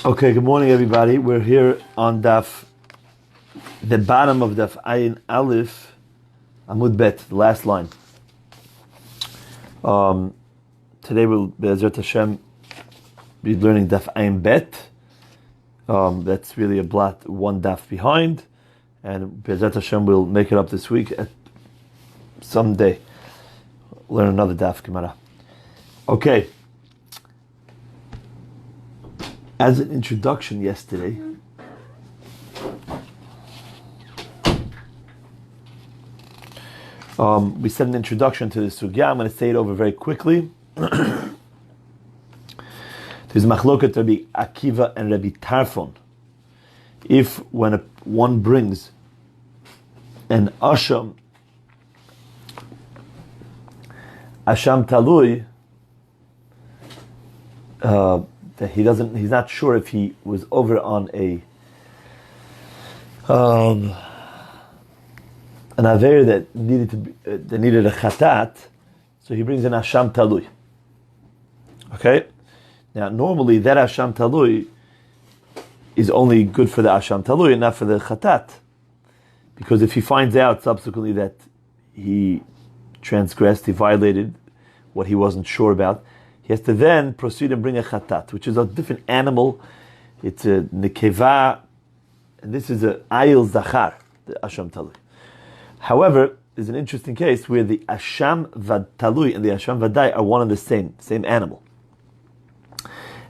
Okay, good morning, everybody. We're here on the bottom of Daf Ayin Aleph, Amud Bet, the last line. Today we'll, Be'ezrat Hashem, be learning Daf Ayin Bet. That's really a blot, one daf behind, and Be'ezrat Hashem will make it up this week at someday. Learn another daf Gemara. Okay. As an introduction yesterday, we said an introduction to the sugya. I'm going to say it over very quickly. There's machloket Rabbi Akiva and Rabbi Tarfon. If when one brings an asham talui, that he's not sure if he was over on an aver that needed a chatat, so he brings an asham talui. Okay, now normally that asham talui is only good for the asham talui and not for the chatat, because if he finds out subsequently that he transgressed, he violated what he wasn't sure about, he has to then proceed and bring a chatat, which is a different animal. It's a nekeva, and this is a ayil zachar, the asham talui. However, there's an interesting case where the asham talui and the asham vadai are one and the same animal.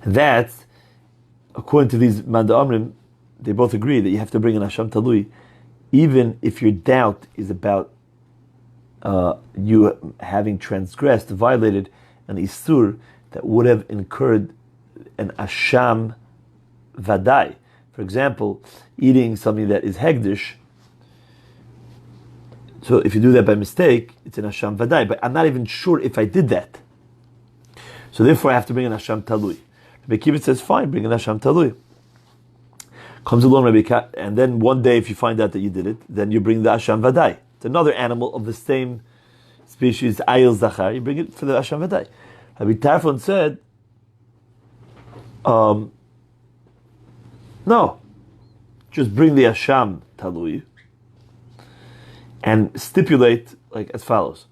That's, according to these manda amrim, they both agree that you have to bring an asham talui, even if your doubt is about you having transgressed, violated an isur that would have incurred an asham vadai. For example, eating something that is hegdish. So if you do that by mistake, it's an asham vadai. But I'm not even sure if I did that. So therefore I have to bring an asham talui. Rabbi Akiva says, fine, bring an asham talui. Comes along Rabbi Akiva, and then one day if you find out that you did it, then you bring the asham vadai. It's another animal of the same species, ayil zachar. You bring it for the asham vadai. Rabbi Tarfon said, no, just bring the asham talui and stipulate like as follows: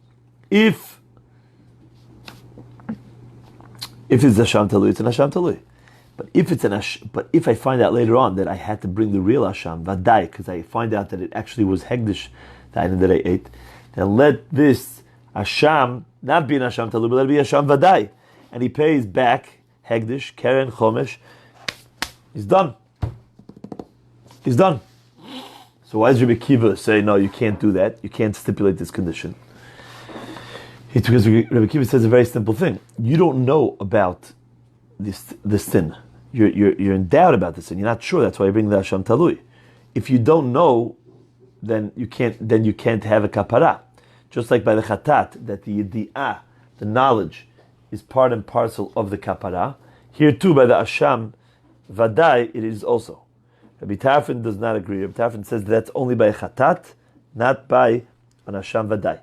if it's asham talui, it's an asham talui. But if I find out later on that I had to bring the real asham vadai because I find out that it actually was hegdish, the item that I ate, then let this asham not be an asham talui, but let it be asham vadai, and he pays back hegdish, keren, chomesh. He's done. He's done. So why does Rabbi Akiva say no? You can't do that. You can't stipulate this condition. It's because Rabbi Akiva says a very simple thing. You don't know about the sin. You're in doubt about the sin. You're not sure. That's why you bring the asham talui. If you don't know, then you can't have a kapara. Just like by the chatat, that the yedi'ah, the knowledge, is part and parcel of the kapara. Here too, by the asham vadai, it is also. Rabbi Tarfon does not agree. Rabbi Tarfon says that's only by chatat, not by an asham vadai.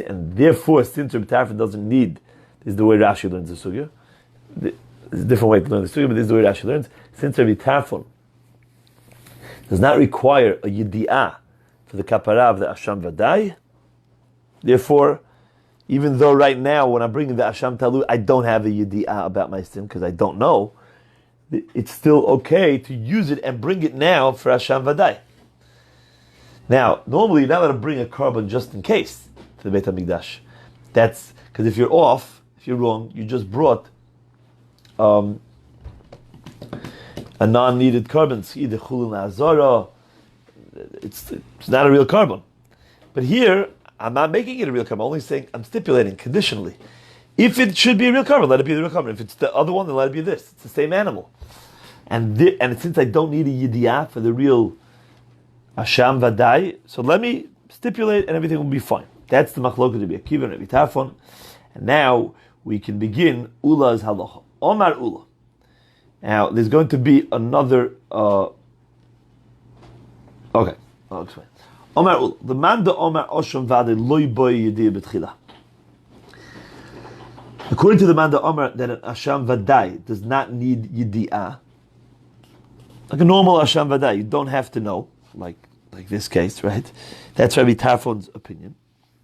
And therefore, since Rabbi Tarfon doesn't need, this is the way Rashi learns the sugya. There's a different way to learn the sugya, but this is the way Rashi learns. Since Rabbi Tarfon does not require a yedi'ah for the kapara of the asham vadai, therefore, even though right now when I'm bringing the asham talui, I don't have a yedi'ah about my sin because I don't know, it's still okay to use it and bring it now for asham vadai. Now, normally you're not allowed to bring a carbon just in case to the Beit HaMikdash. That's because if you're off, if you're wrong, you just brought a non-needed carbon. Either chulin azara. It's not a real carbon. But here, I'm not making it a real carbon. I'm only saying, I'm stipulating conditionally. If it should be a real carbon, let it be the real carbon. If it's the other one, then let it be this. It's the same animal. And since I don't need a yedi'ah for the real asham vadai, so let me stipulate and everything will be fine. That's the machloket Rabbi Akiva and Rabbi Tarfon. And now we can begin Ula's halacha. Omar Ula. Now there's going to be another. Okay, I'll explain. Omar Ula. The man the Omar Osham Vade loy boy yedi'ah betchila. According to the man the Omar that an asham vadai does not need yedi'ah, Like a normal Asham Vaday. You don't have to know, like this case, right? That's Rabbi Tarfon's opinion.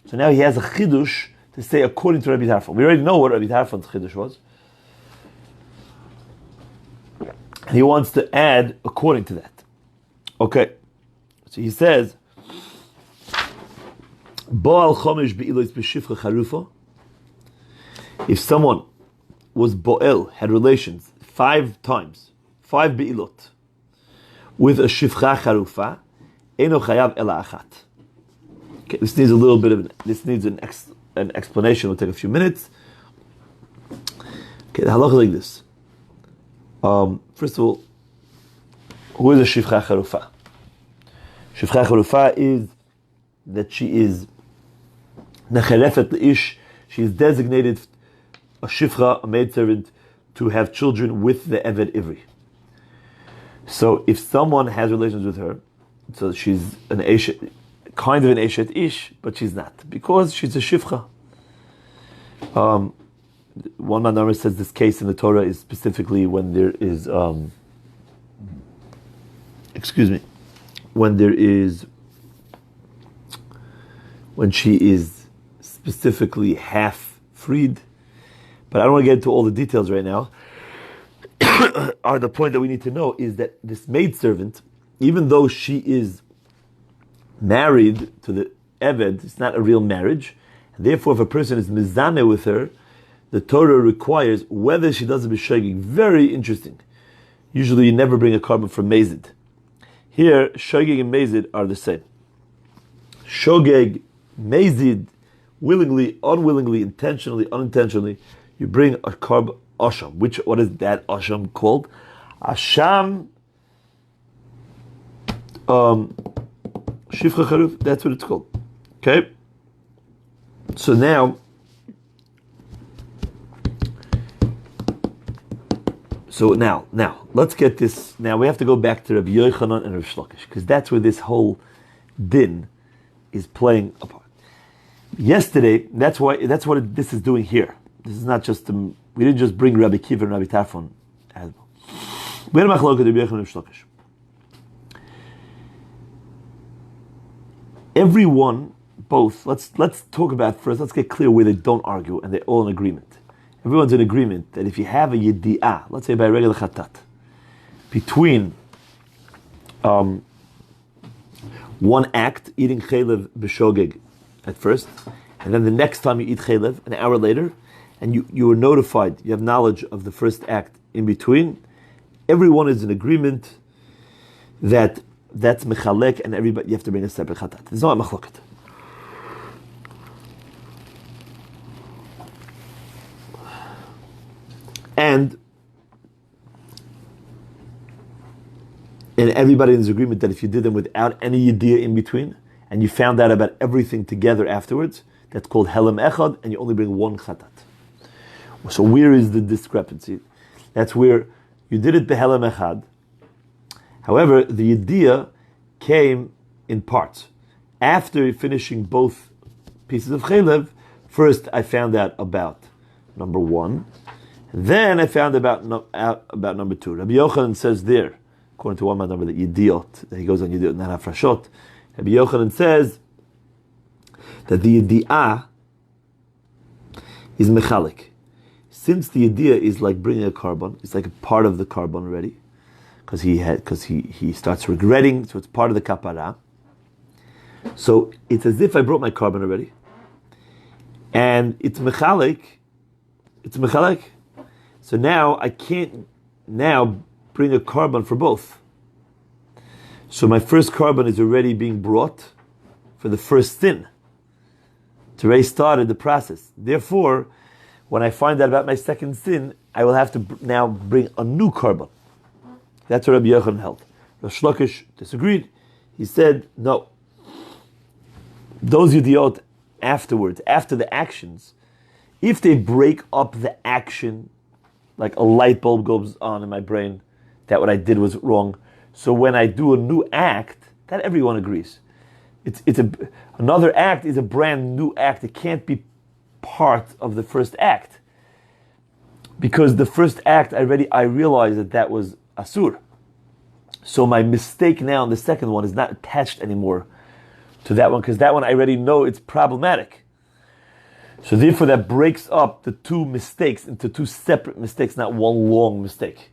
So now he has a chidush to say according to Rabbi Tarfon. We already know what Rabbi Tarfon's chidush was. And he wants to add according to that. Okay. So he says, Bo'al chomish be'ilois b'shifcha charufa. If someone was bo'el, had relations 5 times, 5 be'ilot, with a shifcha charufa, eno chayav ela achat. Okay, this needs a little bit of an explanation. We'll take a few minutes. Okay, the halacha is like this. First of all, who is a shifcha charufa? Shifcha charufa is that she is necharefet leish. She is designated a shifcha, a maidservant, to have children with the eved ivri. So if someone has relations with her, so she's an eshet, kind of an eshet ish, but she's not, because she's a shifcha. One Manamar says this case in the Torah is specifically when there is, when she is specifically half freed. But I don't want to get into all the details right now. The point that we need to know is that this maidservant, even though she is married to the Eved, it's not a real marriage. And therefore, if a person is mizaneh with her, the Torah requires whether she does a b'shogeg. Very interesting. Usually you never bring a carbon from mezid. Here, shogeg and mezid are the same. Shogeg, mezid, willingly, unwillingly, intentionally, unintentionally, you bring a carb asham. What is that asham called? Asham shifcha charuf, that's what it's called. Okay? So now let's get this. Now we have to go back to Rabbi Yochanan and Rabbi Shlokish, because that's where this whole din is playing a part. Yesterday, that's what this is doing here. This is not just we didn't just bring Rabbi Kiva and Rabbi Tarfon as well. We had a machlokes with Rabbi Yochanan and Rabbi Shlokish. Everyone, both. Let's talk about first. Let's get clear where they don't argue and they're all in agreement. Everyone's in agreement that if you have a yedi'ah, let's say by regular chatat, between one act, eating chaylev b'shogeg at first, and then the next time you eat chaylev, an hour later, and you were notified, you have knowledge of the first act in between, everyone is in agreement that that's mechalek, and everybody, you have to bring a separate chatat. There's no machloket. And everybody is in agreement that if you did them without any yediyah in between, and you found out about everything together afterwards, that's called helam echad, and you only bring one chatat. So where is the discrepancy? That's where you did it behelam echad. However, the yediyah came in parts. After finishing both pieces of chaylev, first I found out about number 1. Then I found out about number 2. Rabbi Yochanan says there, according to one number, that yediot, that he goes on yediot, not hafrashot. Rabbi Yochanan says that the yedi'ah is mechalik. Since the yedi'ah is like bringing a carbon, it's like a part of the carbon already, because he starts regretting, so it's part of the kapara. So it's as if I brought my carbon already, and it's mechalik. It's mechalik. So now I can't now bring a carbon for both. So my first carbon is already being brought for the first sin. It's already started the process. Therefore, when I find out about my second sin, I will have to now bring a new carbon. That's what Rabbi Yochanan held. Rabbi Shlokish disagreed. He said, no. Those yediot afterwards, after the actions, if they break up the action, like a light bulb goes on in my brain, that what I did was wrong. So when I do a new act, that everyone agrees. Another act is a brand new act. It can't be part of the first act. Because the first act, I realized that was asur. So my mistake now in the second one is not attached anymore to that one, because that one I already know it's problematic. So therefore that breaks up the two mistakes into two separate mistakes, not one long mistake.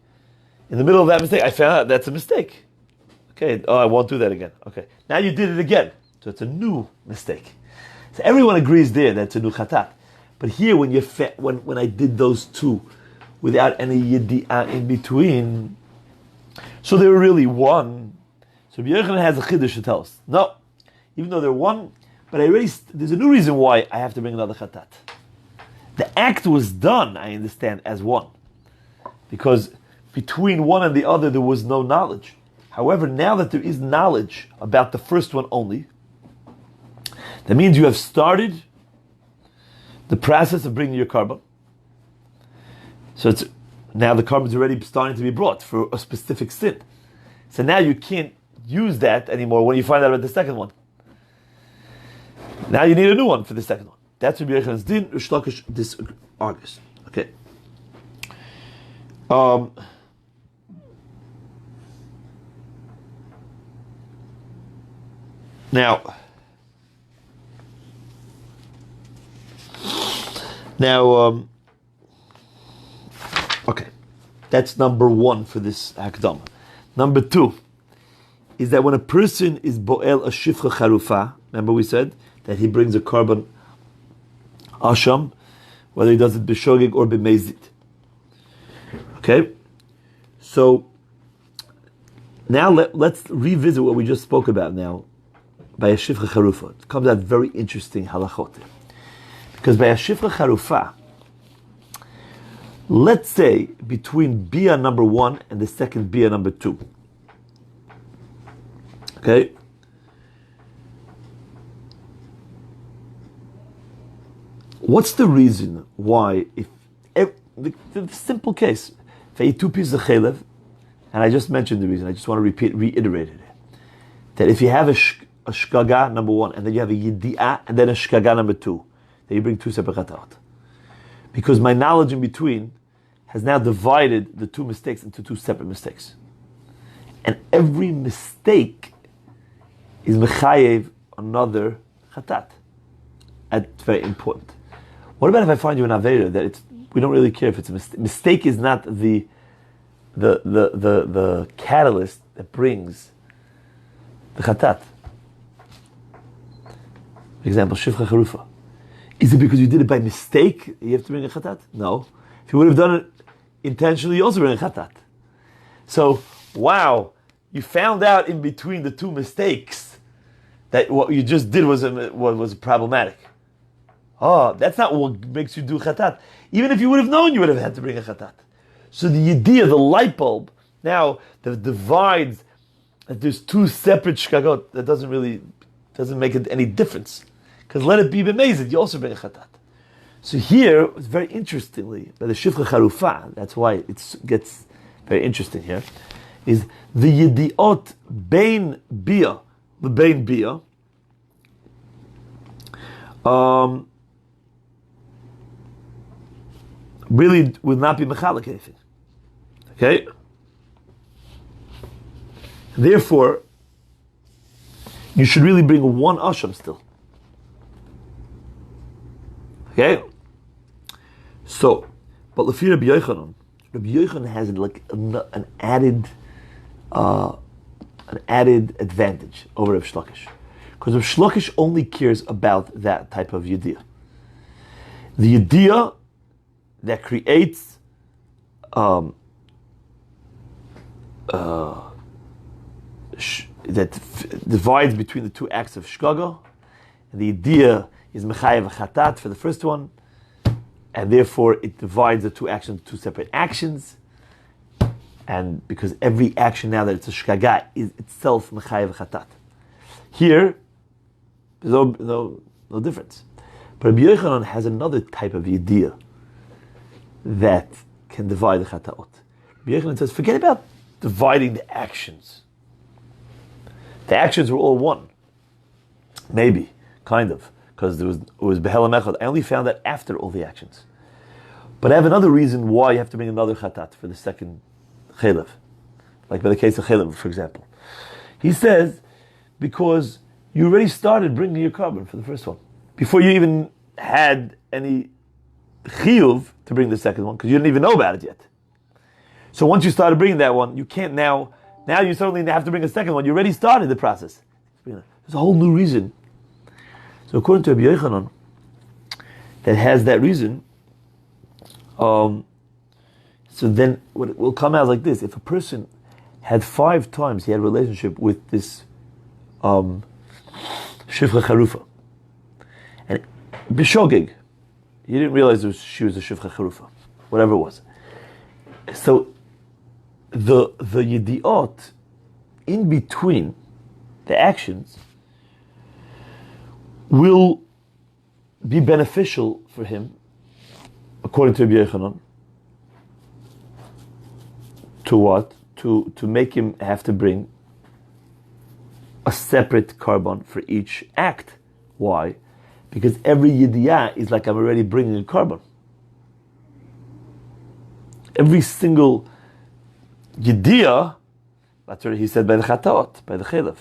In the middle of that mistake, I found out that's a mistake. Okay, I won't do that again. Okay, now you did it again. So it's a new mistake. So everyone agrees there that it's a new chatat. But here when I did those two without any yedi'ah in between, so they were really one. So Rabbi Yochanan has a chiddush to tell us. No, even though they're one, but there's a new reason why I have to bring another chatat. The act was done, I understand, as one. Because between one and the other there was no knowledge. However, now that there is knowledge about the first one only, that means you have started the process of bringing your carbon. So now the carbon is already starting to be brought for a specific sin. So now you can't use that anymore when you find out about the second one. Now you need a new one for the second one. That's Rabbi Yochanan's din. Rish Lakish disagrees. Okay. Now, okay, that's number one for this Hakdama. Number two is that when a person is bo'el a shifcha charufa, remember we said that he brings a carbon asham, whether he does it b'shogeg or b'mezit. Okay, so now let's revisit what we just spoke about now by a shifcha charufa. It comes out very interesting halachot. Because by a shifcha charufa, let's say between bia number one and the second bia number two, okay, what's the reason why, the simple case, if I eat two pieces of chalev, and I just mentioned the reason, I just want to reiterate it, that if you have a shkaga number one, and then you have a yidi'ah, and then a shkaga number two, then you bring two separate chataot. Because my knowledge in between has now divided the two mistakes into two separate mistakes. And every mistake is mechayev another chatat. That's very important. What about if I find you an avera that we don't really care if it's a mistake? Mistake is not the catalyst that brings the chatat. For example, shifcha charufa. Is it because you did it by mistake you have to bring a chatat? No. If you would have done it intentionally, you also bring a chatat. So, wow, you found out in between the two mistakes that what you just did was problematic. Oh, that's not what makes you do chatat. Even if you would have known, you would have had to bring a chatat. So the idea, the light bulb, now that divides, that there's two separate shkagot, that doesn't make it any difference. Because let it be b'mezid, you also bring a chatat. So here, it's very interestingly, by the shifcha charufa, that's why it gets very interesting here, is the yediot bein bia, the bein bia, really would not be mechalek anything. Okay? Therefore, you should really bring one asham still. Okay? So, but Lefi Rabbi Yochanan has like an added advantage over Rav Shlokish. Because Rav Shlokish only cares about that type of yediyah. The yediyah that creates that divides between the two acts of shkaga, and the idea is mechayev chatat for the first one, and therefore it divides the two actions into two separate actions, and because every action now that it's a shkaga is itself mechayev chatat. Here, there's no difference. But Rabbi Yochanan has another type of idea that can divide the chataot. Rabbi Yochanan says, forget about dividing the actions. The actions were all one. Maybe, kind of, because it was behelam echad. I only found that after all the actions. But I have another reason why you have to bring another chatat for the second chalev. like by the case of Chelev, for example. He says, because you already started bringing your carbon for the first one, before you even had any chiyuv to bring the second one, because you didn't even know about it yet. So once you started bringing that one, you can't now you suddenly have to bring a second one. You already started the process. There's a whole new reason. So according to Rabbi Yochanan, that has that reason, so then what will come out like this: if a person had 5 times he had a relationship with this Shifra Charufa, and Bishogig, he didn't realize she was a Shifra Charufa, whatever it was. So the Yediot in between the actions will be beneficial for him, according to Rabbi Yochanan, to what? To make him have to bring a separate carbon for each act. Why? Because every Yediyah is like I'm already bringing a carbon. Every single Yediyah, that's what he said by the Chataot, by the Chelev,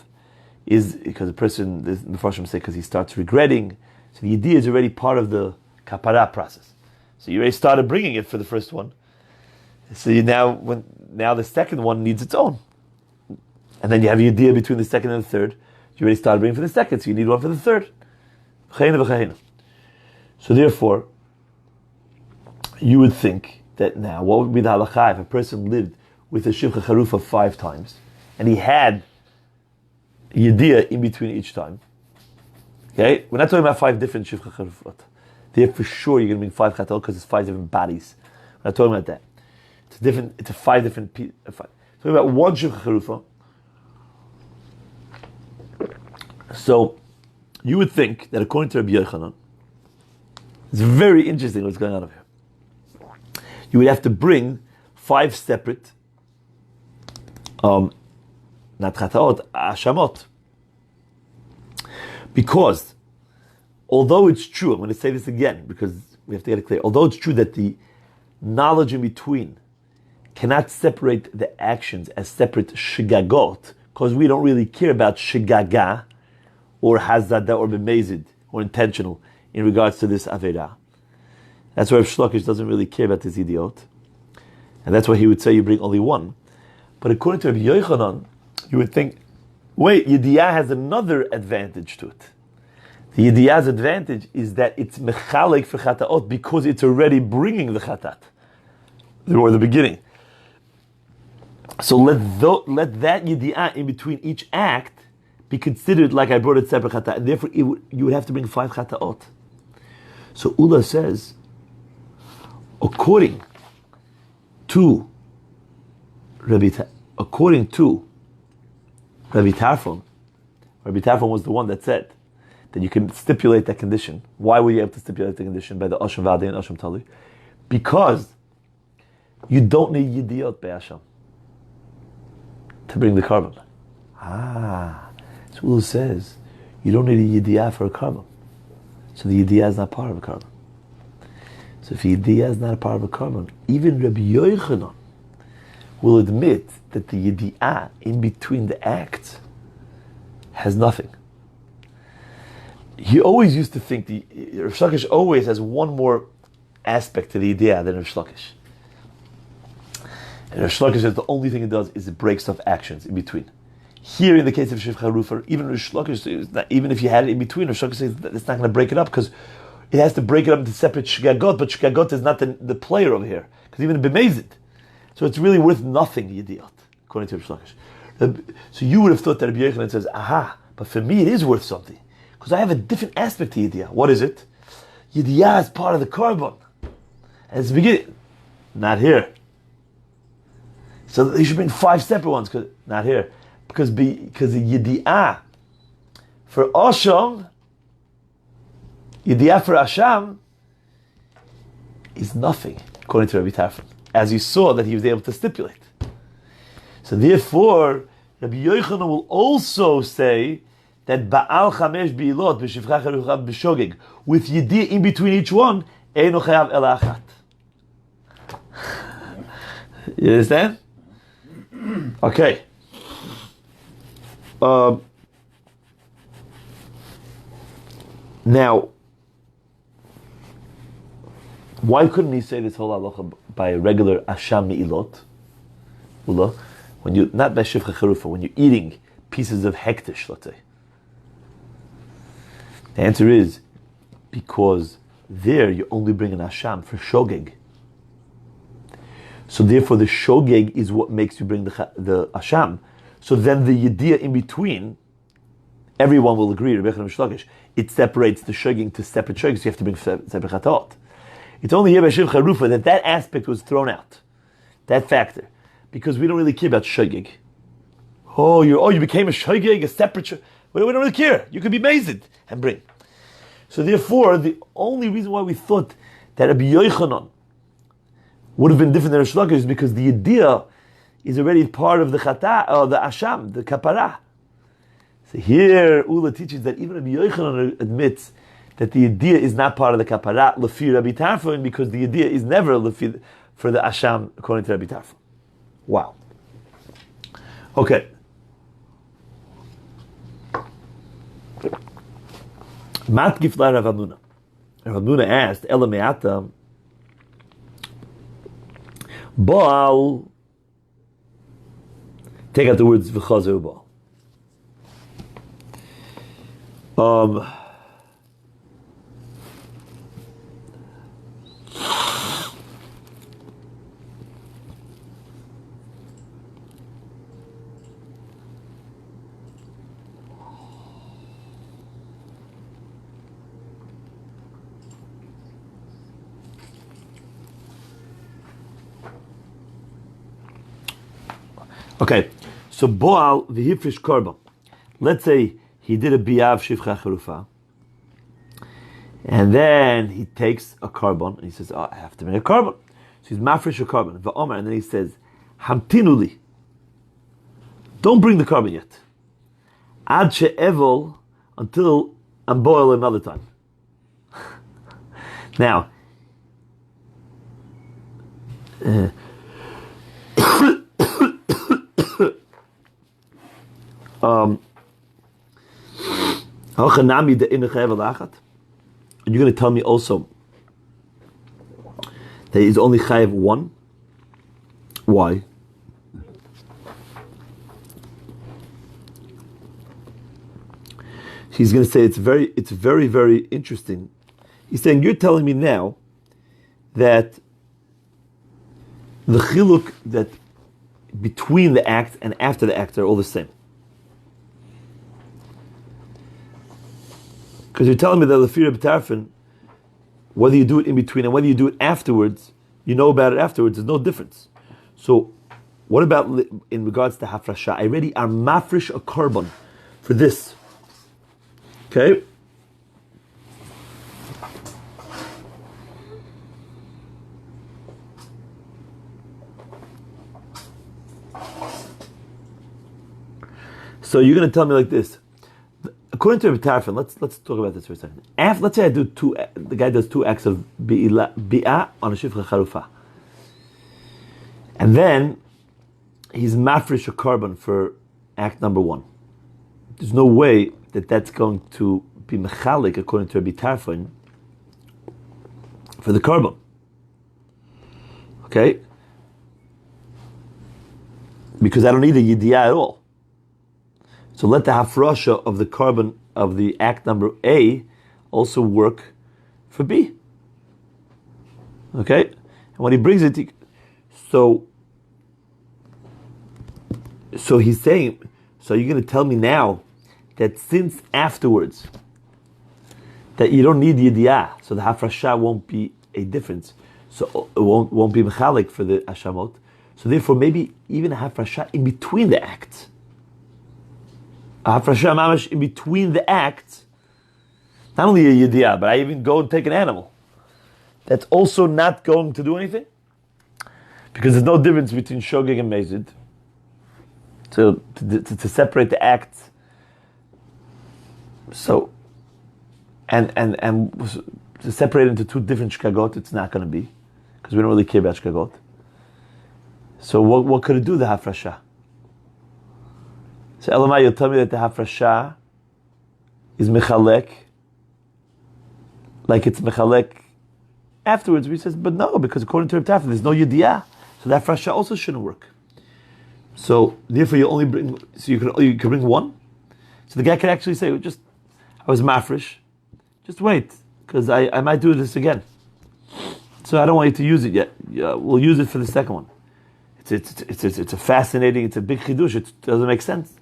is because the person, the Mepharshim say, because he starts regretting. So the Yediyah is already part of the Kapara process. So you already started bringing it for the first one. So now the second one needs its own. And then you have Yediyah between the second and the third. You already started bringing for the second, so you need one for the third. So therefore, you would think that now, what would be the halakha if a person lived with a Shivcha Charufa 5 times, and he had Yediyah in between each time? Okay? We're not talking about 5 different Shivcha Charufot. There for sure you're going to bring 5 chatal because it's 5 different bodies. We're not talking about that. It's a 5 different pieces. Talking about one Shivcha Charufa. So, you would think that according to Rabbi Yochanan, it's very interesting what's going on over here. You would have to bring 5 separate, not chataot, ashamot. Because, although it's true, I'm going to say this again because we have to get it clear. Although it's true that the knowledge in between cannot separate the actions as separate shigagot, because we don't really care about shigaga, or hazada, or bemezid, or intentional, in regards to this Avedah. That's why Rav Shlokish doesn't really care about this idiot. And that's why he would say you bring only one. But according to Rabbi Yochanan, you would think, wait, Yediyah has another advantage to it. The Yediyah's advantage is that it's mechalek for chataot because it's already bringing the chatat, or the beginning. So let that Yediyah in between each act be considered like I brought it separate chata, and therefore you would have to bring 5 chataot. So Ula says, according to Rabbi Tarfon was the one that said that you can stipulate that condition. Why were you able to stipulate the condition by the Asham Vadei and Asham Tali? Because you don't need Yidiyot Be'asham to bring the carbon. So Ula says, you don't need a Yidiyah for a carbon. So the Yidiyah is not part of a carbon. So if Yidiyah is not a part of a carbon, even Rabbi Yochanan will admit that the Yidiyah in between the acts has nothing. He always used to think Rav Shlokish always has one more aspect to the Yidiyah than Rav Shlokish. And Rav Shlokish says the only thing it does is it breaks off actions in between. Here, in the case of Shivcha Rufa, even Rish Lakish, even if you had it in between, Rish Lakish says that it's not going to break it up because it has to break it up into separate Shgagot, but Shgagot is not the player over here, because even B'mezid. So it's really worth nothing, Yediot, according to Rish Lakish. So you would have thought that Rabbi Yochanan says, but for me it is worth something, because I have a different aspect to Yediyah. What is it? Yediyah is part of the carbon. And it's the beginning. Not here. So you should bring 5 separate ones, because not here. Because the Yedi'ah for Asham, Yedi'ah for Asham is nothing, according to Rabbi Tarfon, as you saw that he was able to stipulate. So therefore, Rabbi Yochanan will also say that Ba'al Chamesh Bi'ilot B'shivcha Charucha B'shogeg, with Yedi'ah in between each one, Eino Chayav Ela Achat. You understand? Okay. Now, why couldn't he say this whole halacha by a regular asham me'ilot? When you not by shivcha charufa, when you're eating pieces of hektish, let's say. The answer is because there you only bring an asham for shogeg. So therefore, the shogeg is what makes you bring the asham. So then the yediyah in between, everyone will agree, it separates the shogeg to separate shogeg, so you have to bring separate chatot. It's only here by Shiv Charufa that aspect was thrown out, that factor, because we don't really care about shogeg. You became a shogeg, a separate shogeg. We don't really care. You could be mazed and bring. So therefore, the only reason why we thought that Rabbi Yochanan would have been different than Rish Lakish is because the idea is already part of the chata, or the asham, the kapara. So here, Ula teaches that even Rabbi Yochanan admits that the idea is not part of the kapara, lefi Rabbi Tarfon, because the idea is never lefi for the asham, according to Rabbi Tarfon. Wow. Okay. Mat gifla Rav Hamnuna. Rav Hamnuna asked, Ela me'ata, Baal, take out the words v'chazer Baal. Okay, so Boal v'hifrish korban. Let's say he did a biyav shivcha charufa, and then he takes a korban and he says, "Oh, I have to make a korban." So he's mafresh a korban v'omer, and then he says, "Hamtinuli, don't bring the korban yet. Ad she'evol, until I'm boil another time." Now. Are you going to tell me also that he's only chayav one? Why? He's going to say it's very, very interesting. He's saying, you're telling me now that the chiluk that between the act and after the act are all the same. Because you're telling me that lefira b'tarfin, whether you do it in between and whether you do it afterwards, you know about it afterwards, there's no difference. So, what about in regards to hafrasha? I already are mafresh a korban for this. Okay? So you're going to tell me like this. According to Rabbi Tarfon, let's talk about this for a second. Let's say the guy does 2 acts of bi'ah on a shivcha charufa. And then he's mafresh a korban for act number 1. There's no way that that's going to be mechalik, according to Rabbi Tarfon, for the korban. Okay? Because I don't need a yidiyah at all. So let the hafrasha of the korban of the act number A also work for B. Okay? And when he brings it, so he's saying, so you're going to tell me now that since afterwards that you don't need yidiyah, so the hafrasha won't be a difference, so it won't be mechalik for the ashamot. So therefore, maybe even a hafrasha in between the acts. A hafrasha mamash in between the acts, not only a yidiyah, but I even go and take an animal. That's also not going to do anything, because there's no difference between shogeg and mezid. So to separate the acts. So and to separate into 2 different shkagot, it's not going to be, because we don't really care about shkagot. So what could it do, the hafrasha? So Elamai, you'll tell me that the hafrasha is mechalek, like it's mechalek afterwards. He says, but no, because according to Reb Tarfon, there's no yediyah, so that hafrasha also shouldn't work. So therefore, you only bring. So you can bring one. So the guy can actually say, I was mafresh. Just wait, because I might do this again. So I don't want you to use it yet. We'll use it for the second one. It's a fascinating. It's a big chidush. It doesn't make sense.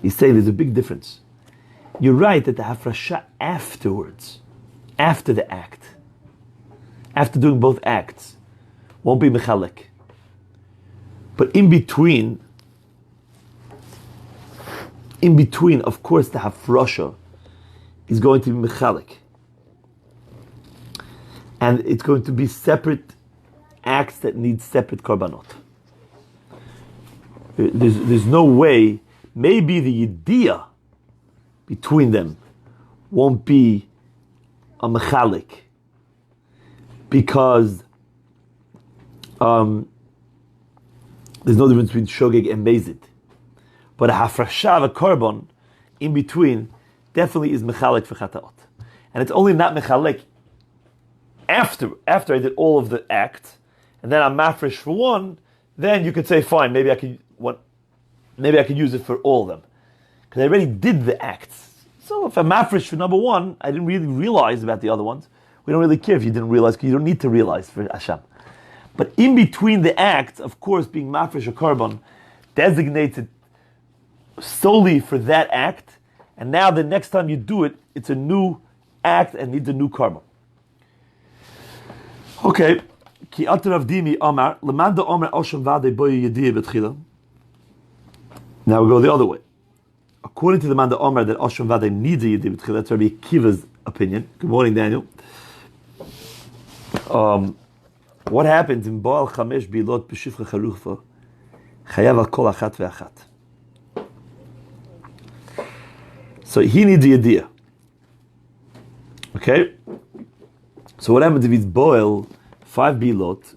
He's saying there's a big difference. You're right that the hafrasha afterwards, after the act, after doing both acts, won't be mechalek. But in between, of course, the hafrasha is going to be mechalek. And it's going to be separate acts that need separate korbanot. There's no way, maybe the yediyah between them won't be a mechalik, because there's no difference between shogeg and mezid. But a hafrasha of a korban in between definitely is mechalik for chataot. And it's only not mechalik after I did all of the acts, and then I'm mafresh for one, then you could say, fine, maybe I could use it for all of them. Because I already did the acts. So if I'm mafresh for number one, I didn't really realize about the other ones. We don't really care if you didn't realize, because you don't need to realize for Hashem. But in between the acts, of course, being mafresh or korban, designated solely for that act, and now the next time you do it, it's a new act and needs a new korban. Okay. Ki atarav dimi amar lemanda amar osham vade boy yediyah betchila. Now we go the other way. According to the Manda Omer that Osham Vade needs a Yediyah B'tchila, that's Rabbi Akiva's opinion. Good morning, Daniel. What happens in Baal Chamesh Bilot B'Shifcha Charuchva? Chayav al kol achat ve'achat. So he needs a Yediyah. Okay? So what happens if he's boil 5 Bilot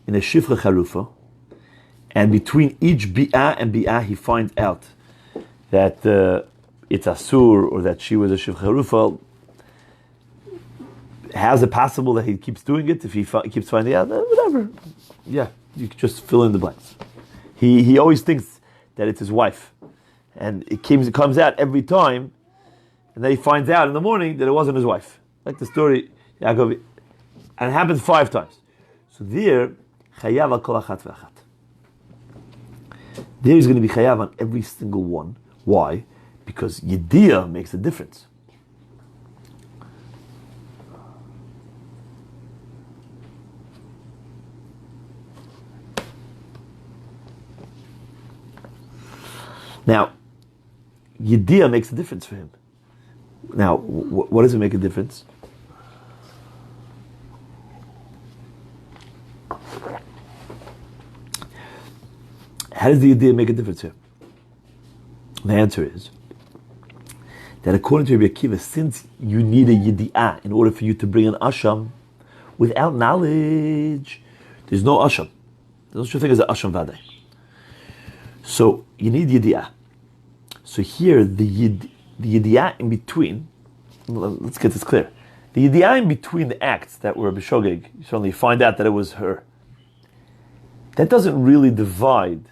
in a Shifcha Charufa, and between each bi'ah and bi'ah he finds out that it's asur, or that she was a shivcha harufa? How's it possible that he keeps doing it if he keeps finding out? Whatever. Yeah, you can just fill in the blanks. He always thinks that it's his wife, and it comes out every time, and then he finds out in the morning that it wasn't his wife. Like the story, Yaakov, and it happens 5 times. So there, chayav al kol achat ve'achat. There he's going to be chayav on every single one. Why? Because yediyah makes a difference. Now, yediyah makes a difference for him. Now, what does it make a difference? How does the yediyah make a difference here? The answer is that according to Rabbi Akiva, since you need a yediyah in order for you to bring an asham, without knowledge, there's no asham. There's no such thing as an asham vadai. So you need yediyah. So here, the yediyah in between, let's get this clear. The yediyah in between the acts that were b'shogeg, you suddenly find out that it was her. That doesn't really divide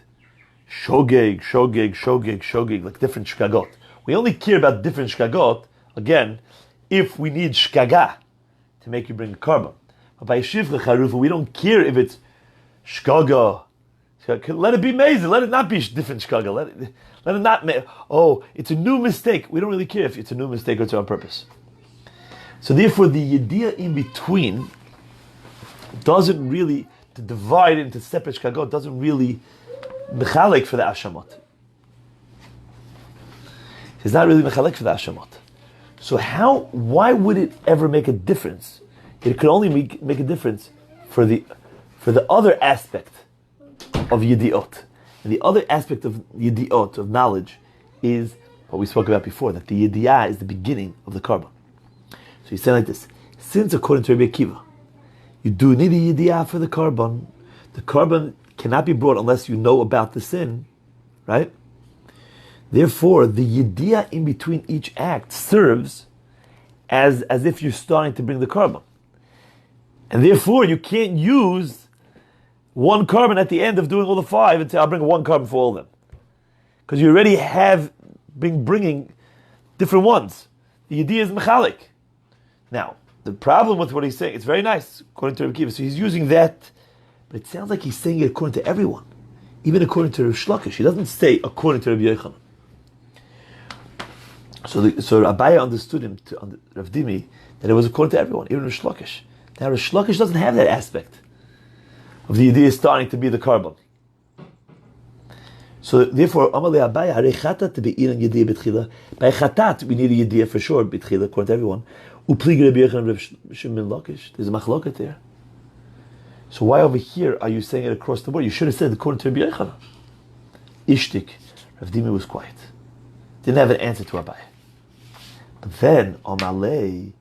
shogeg, like different shkagot. We only care about different shkagot, again, if we need shkaga to make you bring a korban. But by shivcha charufa, we don't care if it's shkaga. Let it be amazing. Let it not be different shkaga. Let it not. It's a new mistake. We don't really care if it's a new mistake or it's on purpose. So therefore, the yediyah in between doesn't really, to divide into separate shkagot, doesn't really mechalek for the ashamot. It's not really mechalek for the ashamot. So why would it ever make a difference? It could only make a difference for the other aspect of yediot. And the other aspect of yediot, of knowledge, is what we spoke about before, that the yediyah is the beginning of the korban. So he said like this: Since according to Rabbi Akiva, you do need a yediyah for the korban. The korban cannot be brought unless you know about the sin, right? Therefore, the yediyah in between each act serves as if you're starting to bring the korban. And therefore, you can't use one korban at the end of doing all the five and say, I'll bring one korban for all of them. Because you already have been bringing different ones. The yediyah is mechalik. Now, the problem with what he's saying, it's very nice, according to Rabbi Akiva. So he's using that, but it sounds like he's saying it according to everyone. Even according to Rav Shlokish. He doesn't say according to Rabbi Yochanan. So Abaye understood him, Rav Dimi, that it was according to everyone, even Rav Shlokish. Now Rav Shlokish doesn't have that aspect of the idea starting to be the korban. So therefore, Amalei Abaye, Harei chatat be'iran yediyah b'tchila. By chatat, we need a yediyah for sure, b'tchila, according to everyone. Uplig Rabbi Yochanan Rav Shimon Lakish. There's a machloket there. So why over here are you saying it across the board? You should have said according to Rabbi Yochanan. Ishtik. Rav Dimi was quiet. Didn't have an answer to Abaye. But then, Amalei,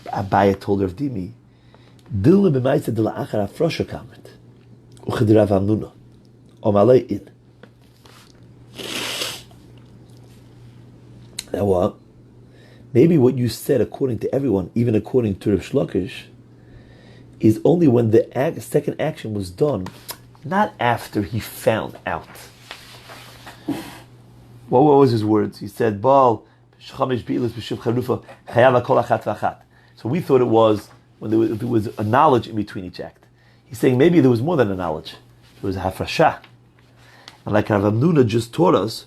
Abaye told Rav Dimi, Dilla b'maisa dilla achar afrosha kamet. Uchid Rav Hamnuna. Amalei in. Now what? Maybe what you said according to everyone, even according to Rav Shlokish, is only when the second action was done, not after he found out. What was his words? He said, Baal, so we thought it was when there was a knowledge in between each act. He's saying maybe there was more than a knowledge. There was a hafrasha. And like Rav Hamnuna just taught us,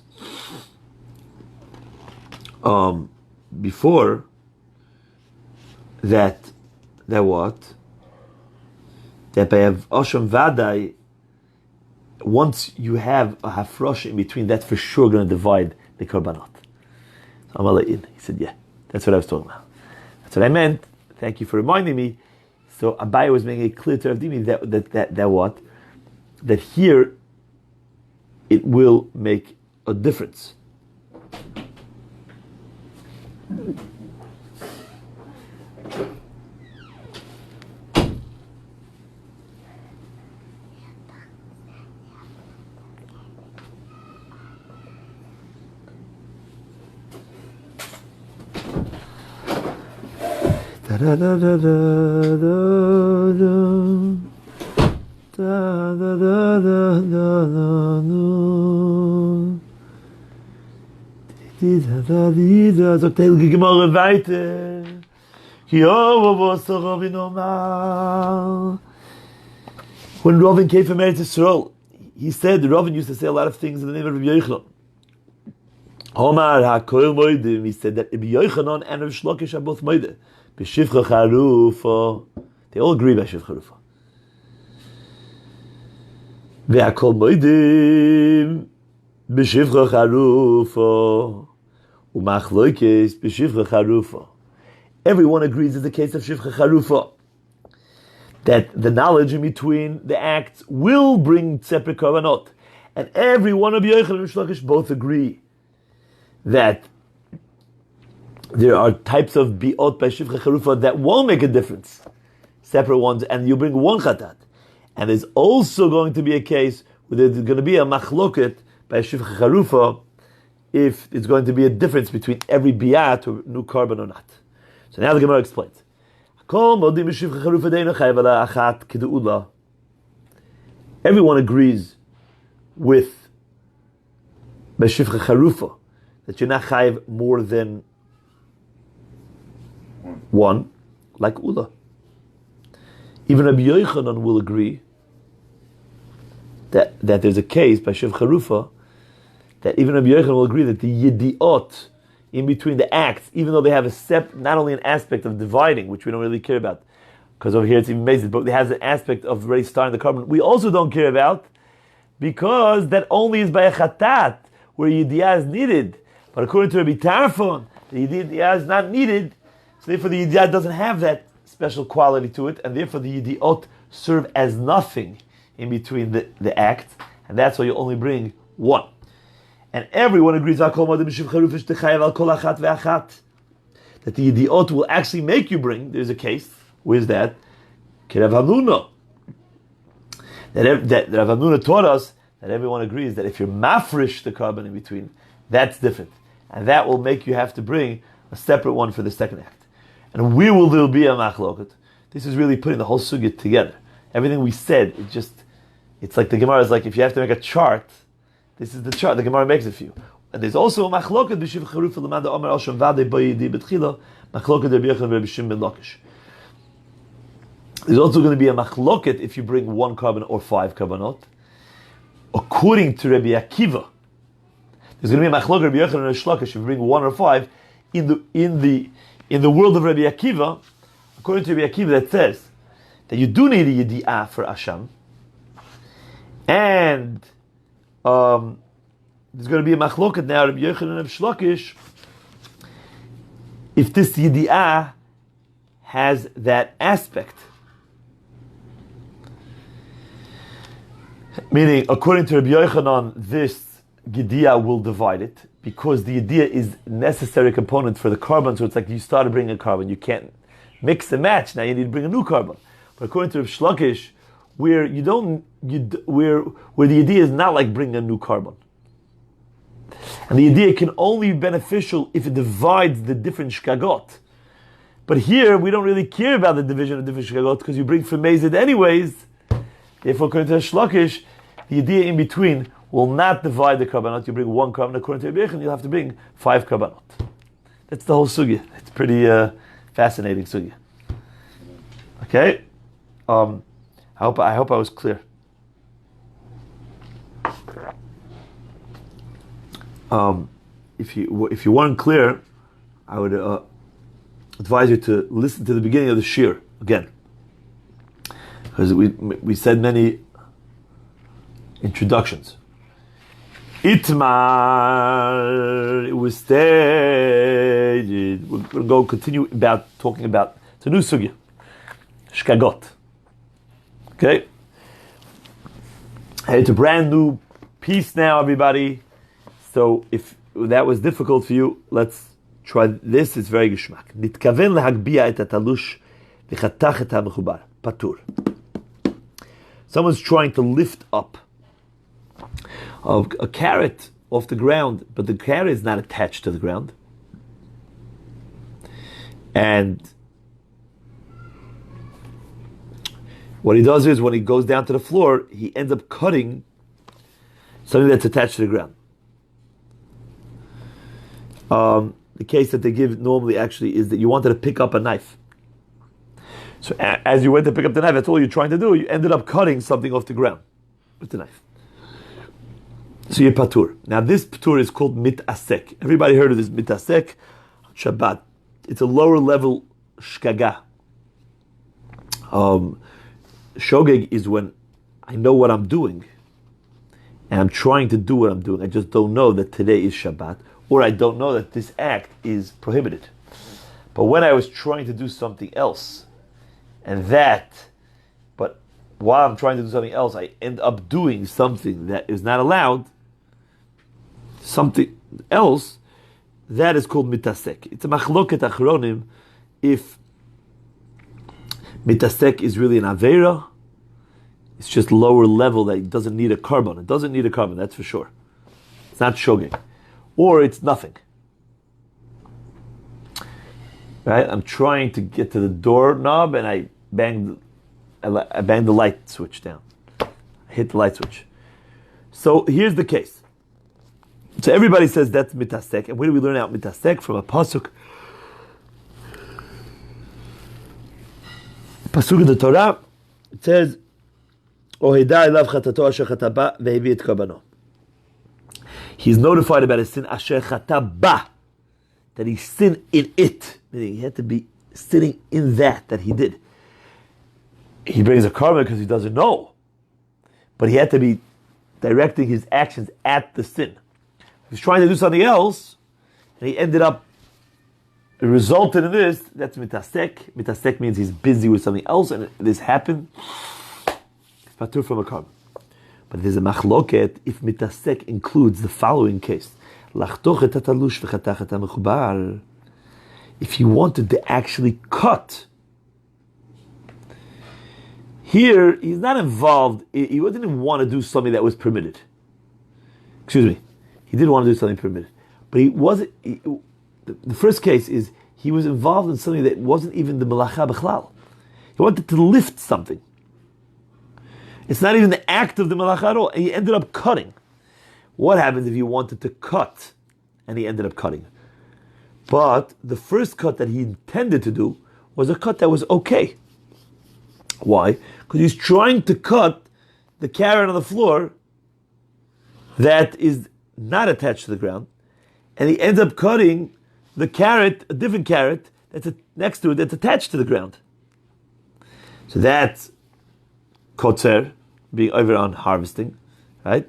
before that what? That by Osham Vadai, once you have a hafrosh in between, that's for sure going to divide the korbanot. So Amalei, he said, yeah, that's what I was talking about. That's what I meant. Thank you for reminding me. So Abaye was making it clear to Rav Dimi that what? That here it will make a difference. Da da da da da da da da da da sagt der Gemara weiter. When Ravin came from Eretz Yisrael, he said, Ravin used to say a lot of things in the name of Rabbi Yochanan. Omar HaKoil Moedim, he said that Rabbi Yochanan and Rav Shlokish are both Moedim. B'shivcha charufa. They all agree by shivcha charufa. Ve'akol moedim b'shivcha charufa u'machloikes b'shivcha charufa. Everyone agrees it's the case of shivcha charufa, that the knowledge in between the acts will bring separate korbanot, and every one of Yochanan and Shlokish both agree that there are types of bi'ot by shivcha charufa that won't make a difference, separate ones, and you bring one chatat. And there's also going to be a case where there's going to be a machloket by shivcha charufa if it's going to be a difference between every bi'at or new korban or not. So now the Gemara explains. Everyone agrees with by shivcha charufa that you're not chayiv more than one, like Ula. Even Rabbi Yochanan will agree that there's a case by Shev Charufa that even Rabbi Yochanan will agree that the Yediot in between the acts, even though they have not only an aspect of dividing, which we don't really care about, because over here it's even amazing, but it has an aspect of already starting the korban, we also don't care about, because that only is by a chatat, where Yediah is needed. But according to Rabbi Tarfon, the Yediah is not needed, so therefore the Yediah doesn't have that special quality to it, and therefore the Yediot serve as nothing in between the act, and that's why you only bring one. And everyone agrees that that the Yediot will actually make you bring, there's a case. Where's that? Rav Hamnuna. That Rav Hamnuna taught us that everyone agrees that if you're mafresh the carbon in between, that's different. And that will make you have to bring a separate one for the second act. And there will be a machloket. This is really putting the whole sugya together. Everything we said, it's like the Gemara is like, if you have to make a chart, this is the chart, the Gemara makes it for you. And there's also a machloket, b'shiv charuf l'manda omer al shem vade b'yidi b'tchila, machloket Rabbi Yochanan Rabbi Shimon ben Lakish. There's also going to be a machloket if you bring one carbon or 5 carbonot. According to Rabbi Akiva, there's going to be a machloket Rabbi Yochanan and Rabbi Shlakish if you bring 1 or 5. In the world of Rabbi Akiva, according to Rabbi Akiva, that says that you do need a yedi'ah for asham, and there's going to be a machloket now Rabbi Yochanan and Rabbi Shlakish if this yedi'ah has that aspect. Meaning, according to Rabbi Yochanan, this Gediya will divide it because the Gediya is necessary component for the carbon. So it's like you started bringing a carbon, you can't mix and match. Now you need to bring a new carbon. But according to Rabbi Shlakish, where the Gediya is not like bringing a new carbon, and the Gediya can only be beneficial if it divides the different shkagot. But here we don't really care about the division of different shkagot because you bring from Mezid anyways. Therefore, according to Shlakish, the idea in between will not divide the carbonot. You bring 1 carbon, according to Rabbi Yochanan, you'll have to bring 5 carbonot. That's the whole sugya. It's pretty fascinating sugya. Okay, I hope I was clear. If you weren't clear, I would advise you to listen to the beginning of the shir again. Because we said many introductions. Itmar, it was stated. We're going to continue talking about the new sugya, shkagot. Okay, hey, it's a brand new piece now, everybody. So if that was difficult for you, let's try this. It's very geschmack. Nitkaven lehagbiya et atalush v'chatach et hamechubar patur. Someone's trying to lift up a carrot off the ground, but the carrot is not attached to the ground. And what he does is when he goes down to the floor, he ends up cutting something that's attached to the ground. The case that they give normally actually is that you wanted to pick up a knife. So as you went to pick up the knife, that's all you're trying to do. You ended up cutting something off the ground with the knife. So you're patur. Now this patur is called mitasek. Everybody heard of this mitasek? Shabbat. It's a lower level shkaga. Shogeg is when I know what I'm doing and I'm trying to do what I'm doing. I just don't know that today is Shabbat, or I don't know that this act is prohibited. But when I was trying to do something else, but while I'm trying to do something else, I end up doing something that is not allowed, something else, that is called mitasek. It's a machloket achronim if mitasek is really an avera. It's just lower level that it doesn't need a carbon. It doesn't need a carbon, that's for sure. It's not shogeg. Or it's nothing. Right? I'm trying to get to the doorknob and I banged the light switch down. I hit the light switch. So here's the case. So everybody says that's mitasek. And where do we learn out mitasek? From a pasuk. Pasuk in the Torah. It says, he's notified about his sin, asher chataba, that he sinned in it. Meaning he had to be sinning in that he did. He brings a karma because he doesn't know. But he had to be directing his actions at the sin. He was trying to do something else, and he ended up, it resulted in this. That's mitasek. Mitasek means he's busy with something else, and this happened. It's patur from a karma. But there's a machloket if mitasek includes the following case. if he wanted to actually cut, here he's not involved. He didn't want to do something that was permitted. Excuse me, he didn't want to do something permitted, but he wasn't. The first case is he was involved in something that wasn't even the melacha b'chlal. He wanted to lift something. It's not even the act of the melacha at all. And he ended up cutting. What happens if he wanted to cut and he ended up cutting? But the first cut that he intended to do was a cut that was okay. Why? Because he's trying to cut the carrot on the floor that is not attached to the ground, and he ends up cutting the carrot, a different carrot that's next to it that's attached to the ground. So that's kotzer, being over on harvesting, right?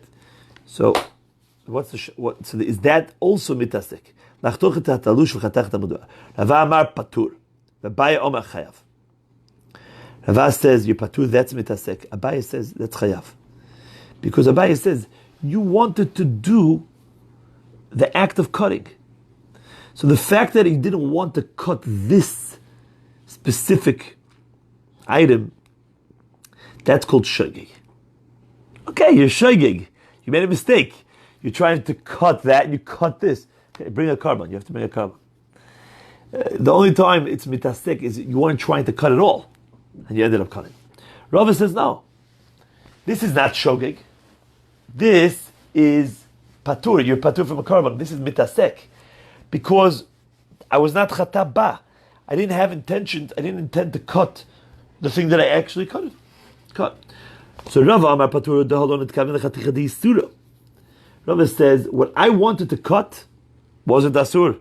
So is that also mitasek? Rava Amar patur, Abaye Omar chayav. Rava says you patur, that's mitasek. Abaye says that's chayav, because Abaye says you wanted to do the act of cutting. So the fact that he didn't want to cut this specific item, that's called shogeg. Okay, you're shogeg. You made a mistake. You're trying to cut that, and you cut this. Okay, bring a carbon. You have to bring a carbon. The only time it's mitasek is you weren't trying to cut it all, and you ended up cutting. Rava says no. This is not shogeg. This is patur. You're patur from a carbon. This is mitasek. Because I was not chatab ba. I didn't have intentions. I didn't intend to cut the thing that I actually cut. So Rava Amar patur dehalon etkavin lechaticha deisura. Rava says what I wanted to cut wasn't asur,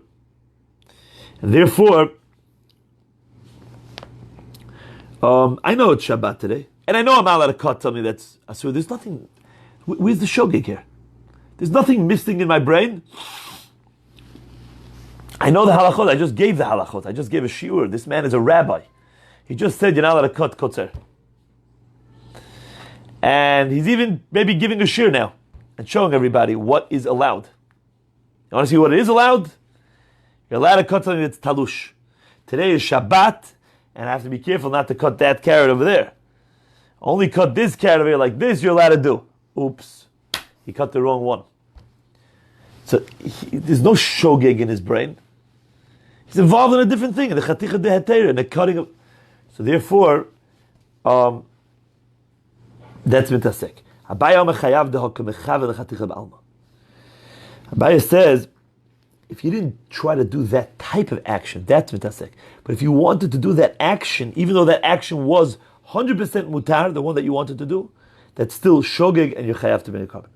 and therefore I know it's Shabbat today, and I know I'm not allowed to cut something that's asur. There's nothing. Where's the shogeg here? There's nothing missing in my brain. I know the halachot. I just gave the halachot. I just gave a shiur. This man is a rabbi. He just said you're not allowed to cut kotzer. And he's even maybe giving a shiur now and showing everybody what is allowed. You want to see what is allowed? You're allowed to cut something that's talush. Today is Shabbat, and I have to be careful not to cut that carrot over there. Only cut this carrot over here like this, you're allowed to do. Oops. He cut the wrong one. So there's no shogeg in his brain. He's involved in a different thing, in the chaticha de heter, in the cutting of. So therefore, that's mitasek. Abaye says, if you didn't try to do that type of action, that's mitasek. But if you wanted to do that action, even though that action was 100% mutar, the one that you wanted to do, that's still shogeg and you're chayav to be a carbon.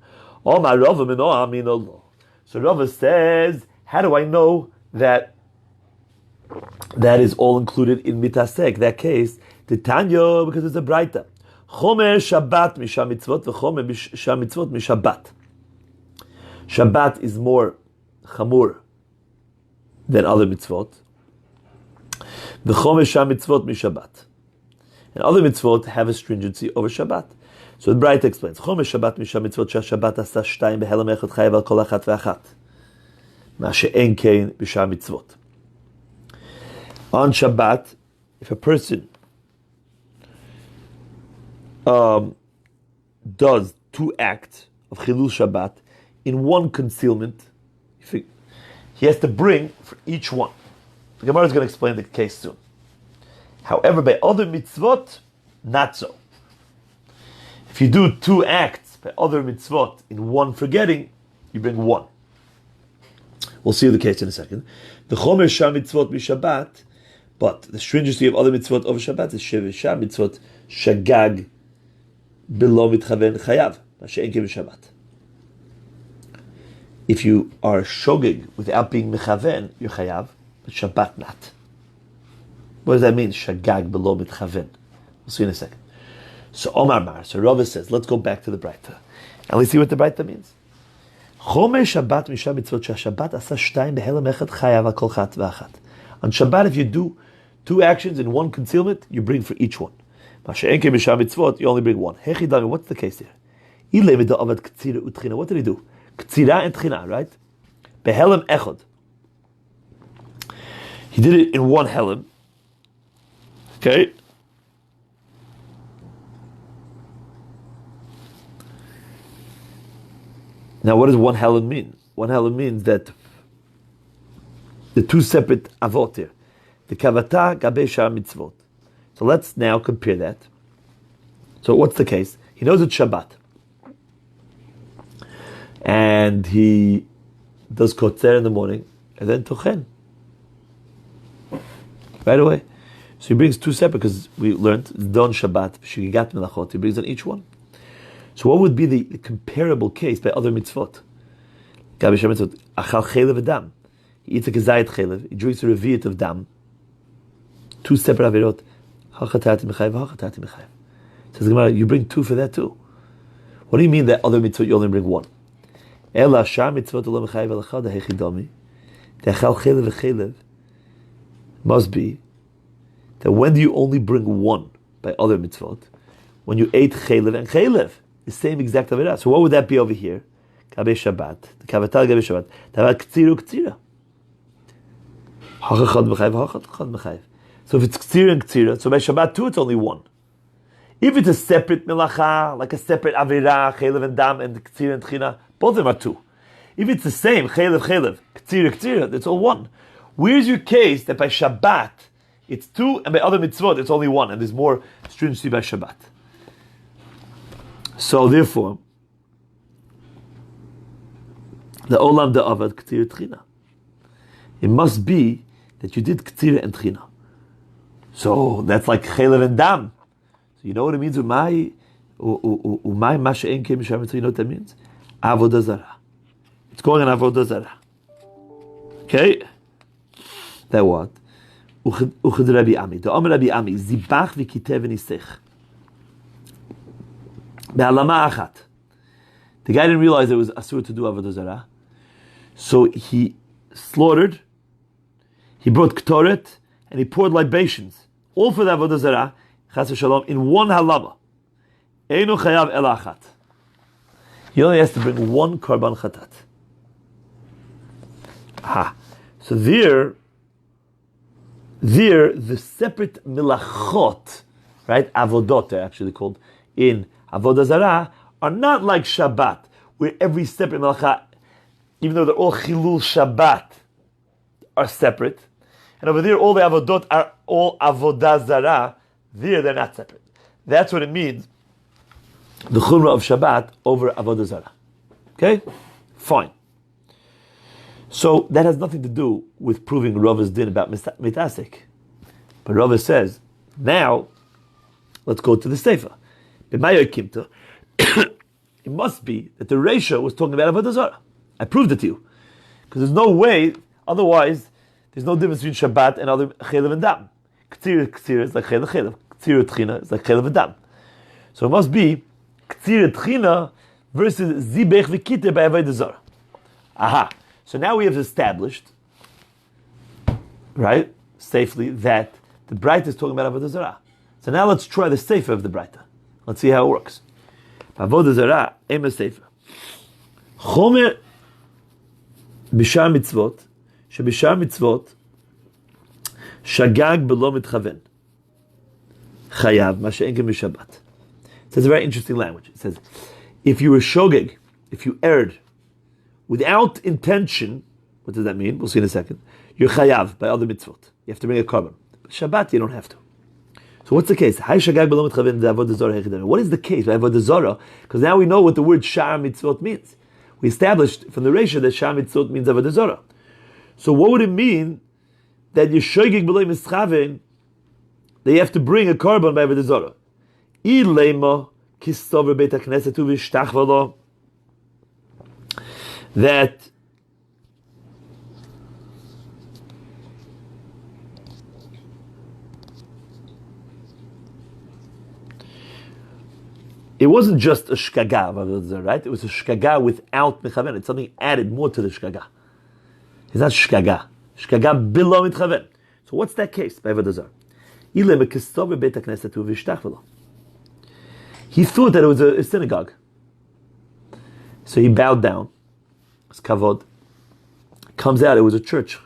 So Rava says, how do I know that that is all included in mitasek? That case, Titanya, because it's a braita. Chomer Shabbat misha mitzvot v'chomer misha mitzvot mishabbat. Shabbat is more chamur than other mitzvot. V'chomer misha mitzvot mishabbat. And other mitzvot have a stringency over Shabbat. So the Braita explains, Chomer Shabbat misha mitzvot sh'Shabbat asa shtayim behelam echad chayav al kol achat ve'achat. Ma she'en kein b'shar mitzvot. On Shabbat, if a person does two acts of chilul Shabbat in one concealment, he has to bring for each one. The Gemara is going to explain the case soon. However, by other mitzvot, not so. If you do two acts by other mitzvot in one forgetting, you bring one. We'll see the case in a second. The chomer shar mitzvot b'Shabbat, but the stringency of other mitzvot over Shabbat is shar mitzvot shagag below mitchaven chayav, mashe'en ke b'Shabbat. If you are shogeg without being mechaven, you're chayav, but Shabbat not. What does that mean? Shagag below mitchaven. We'll see in a second. So Omar Mar, so Rava says, let's go back to the Braita. And let's see what the Braita means. Chomer Shabbat misha mitzvot sh'Shabbat asa shtayim behelam echad chayav al kol chat v'achat. On Shabbat, if you do two actions in one concealment, you bring for each one. Mashe'en ke misha mitzvot, you only bring one. Hechidami, what's the case here? What did he do? Ktsira and tchina, right? Behelam echad. He did it in one helim. Okay. Now, what does one helim mean? One helim means that the two separate avot here, the kavata gabe shar mitzvot. So let's now compare that. So what's the case? He knows it's Shabbat, and he does kotzer in the morning, and then tochen right away. So he brings two separate, because we learned it's don Shabbat shigat melachot. He brings on each one. So what would be the comparable case by other mitzvot? Gabi shar mitzvot achal chelev v'dam. He eats a kezayit chelev. He drinks a reviyat of dam. Two separate avirot. Hachatati mechayev, hachatati mechayev. Says Gemara, you bring two for that too. What do you mean that other mitzvot you only bring one? Ela shar mitzvot lo mechayev alachad hechidami. The achal chelev v'chelev must be that when do you only bring one by other mitzvot? When you ate chelev and chelev, the same exact avirah. So what would that be over here? Gabe Shabbat, the kavatal gabe Shabbat. Tavat ktsiru ktsira. Hachachad mechayev, hachachad mechayev. So if it's ktsira and ktsira, so by Shabbat too it's only one. If it's a separate melacha, like a separate avirah, chelev and dam, and ktsira and tchina, both of them are two. If it's the same, chelev, chelev, ktsira, ktsira, it's all one. Where's your case that by Shabbat it's two, and by other mitzvot it's only one, and there's more stringency by Shabbat? So therefore, the olam da'avad ktsira tchina. It must be that you did ktsira and tchina. So that's like chelev and dam. So you know what it means? Umay masha ein kem mishar mitzvah. You know what that means? Avodah zarah. It's going on avodah zarah. Okay. That what? Uchad Rabbi Ami. The Omer Rabbi Ami zibach v'kitev v'nisech. Be'alama achat. The guy didn't realize it was asur to do avodah zarah, so he slaughtered. He brought ktoret and he poured libations, all for the avodah zarah, chas v'shalom, in one halama. Einu chayav el achat. He only has to bring one karban chatat. Aha. So there, the separate milachot, right, avodot, they're actually called, in avodah zarah, are not like Shabbat, where every separate melacha, even though they're all chilul Shabbat, are separate. And over there, all the avodot are all avodah zarah. There, they're not separate. That's what it means, the chumrah of Shabbat over avodah zarah. Okay? Fine. So that has nothing to do with proving Rava's din about mitasek. But Rava says, now, let's go to the Sefer. It must be that the ratio was talking about avodah zarah. I proved it to you. Because there's no way, otherwise, there's no difference between Shabbat and other chelev and dam. Ktsir is like chelev chelev. Ktsir tchina is like chelev and dam. So it must be ktsir tchina versus zibech v'kite by avodah zarah. Aha. So now we have established, right, safely, that the Braita is talking about avodah zarah. So now let's try the sefer of the Braita. Let's see how it works. Avodah zarah, ema sefer. Chomer b'shar mitzvot, sheb'shar mitzvot, shagag b'lo mitchaven. Chayav, ma she'en ken b'shabbat. It says a very interesting language. It says, if you were shogeg, if you erred, without intention, what does that mean? We'll see in a second. You're chayav by other mitzvot. You have to bring a korban. But Shabbat, you don't have to. So what's the case? What is the case by avodah zarah? Because now we know what the word shar mitzvot means. We established from the ratio that shar mitzvot means avodah zarah. So what would it mean that you're shogeg b'lo mischaven, that you have to bring a korban by avodah zarah? Ilema kistover beit hakneset uv'ishtach v'lo, that it wasn't just a shkaga, right? It was a shkaga without mechaven. It's something added more to the shkaga. It's not shkaga. Shkaga below mechaven. So what's that case by avodah zarah? He thought that it was a synagogue. So he bowed down. It's kavod. Comes out, it was a church.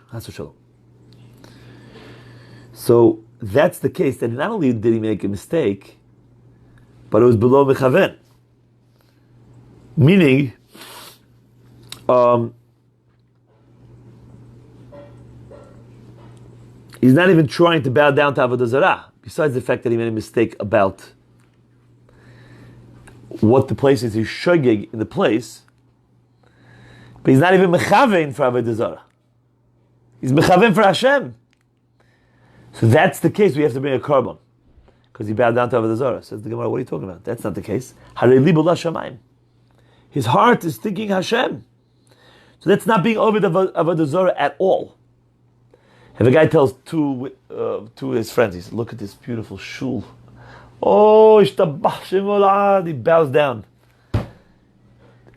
So that's the case, that not only did he make a mistake, but it was below mechaven. Meaning, he's not even trying to bow down to Avodah Zarah, besides the fact that he made a mistake about what the place is. He's shogeg in the place, but he's not even mechaven for Avodah Zarah. He's mechaven for Hashem. So that's the case. We have to bring a korban because he bowed down to Avodah Zarah. Says the Gemara, what are you talking about? That's not the case. Harei libo l'shamayim. His heart is thinking Hashem. So that's not being over the Avodah Zarah at all. If a guy tells two his friends, he says, look at this beautiful shul. Oh, ishtabach shem olad. He bows down. And